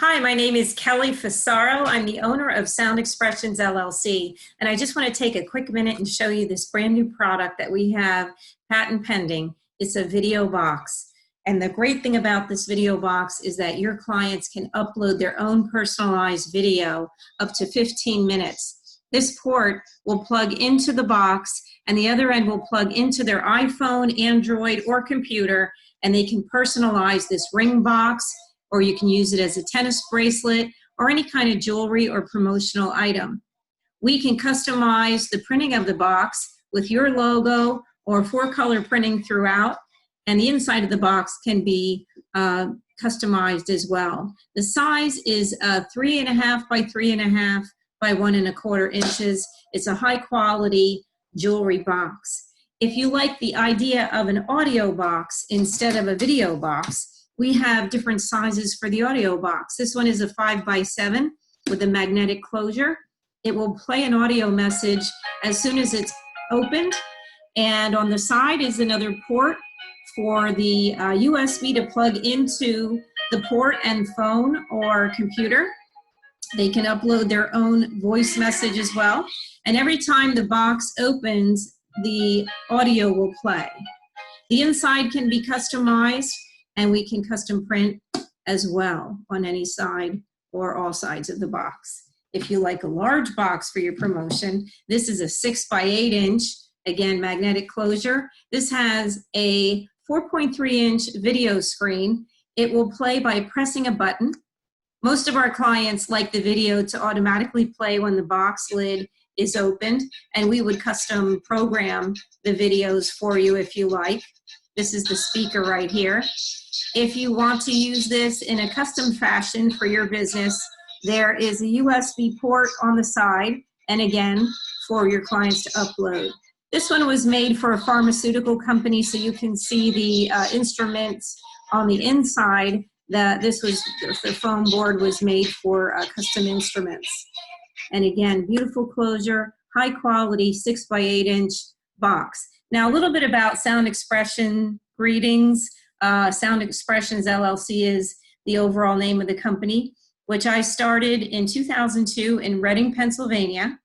Hi, my name is Kelly Fasaro. I'm the owner of Sound Expressions LLC, and I just want to take a quick minute and show you this brand new product that we have patent pending. It's a video box, and the great thing about this video box is that your clients can upload their own personalized video up to 15 minutes. This port will plug into the box, and the other end will plug into their iPhone, Android, or computer, and they can personalize this ring box, or you can use it as a tennis bracelet or any kind of jewelry or promotional item. We can customize the printing of the box with your logo or 4-color printing throughout, and the inside of the box can be customized as well. The size is 3.5 by 3.5 by 1.25 inches. It's a high quality jewelry box. If you like the idea of an audio box instead of a video box, we have different sizes for the audio box. This one is a 5 by 7 with a magnetic closure. It will play an audio message as soon as it's opened. And on the side is another port for the USB to plug into the port and phone or computer. They can upload their own voice message as well. And every time the box opens, the audio will play. The inside can be customized, and we can custom print as well on any side or all sides of the box. If you like a large box for your promotion, this is a 6 by 8 inch, again, magnetic closure. This has a 4.3 inch video screen. It will play by pressing a button. Most of our clients like the video to automatically play when the box lid is opened, and we would custom program the videos for you if you like. This is the speaker right here. If you want to use this in a custom fashion for your business, there is a USB port on the side, and again, for your clients to upload. This one was made for a pharmaceutical company, so you can see the instruments on the inside. The foam board was made for custom instruments. And again, beautiful closure, high quality 6 by 8 inch box. Now, a little bit about Sound Expression Greetings. Sound Expressions LLC is the overall name of the company, which I started in 2002 in Reading, Pennsylvania.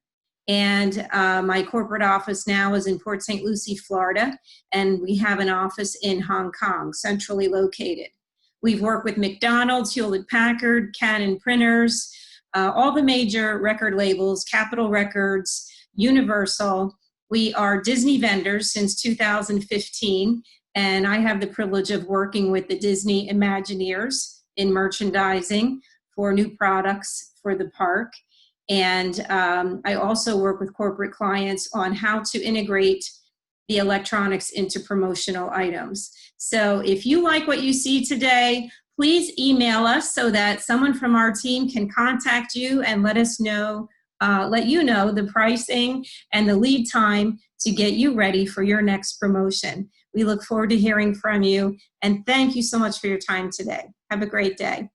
And my corporate office now is in Port St. Lucie, Florida. And we have an office in Hong Kong, centrally located. We've worked with McDonald's, Hewlett-Packard, Canon Printers, all the major record labels, Capitol Records, Universal. We are Disney vendors since 2015, and I have the privilege of working with the Disney Imagineers in merchandising for new products for the park. And I also work with corporate clients on how to integrate the electronics into promotional items. So if you like what you see today, please email us so that someone from our team can contact you and let you know the pricing and the lead time to get you ready for your next promotion. We look forward to hearing from you, and thank you so much for your time today. Have a great day.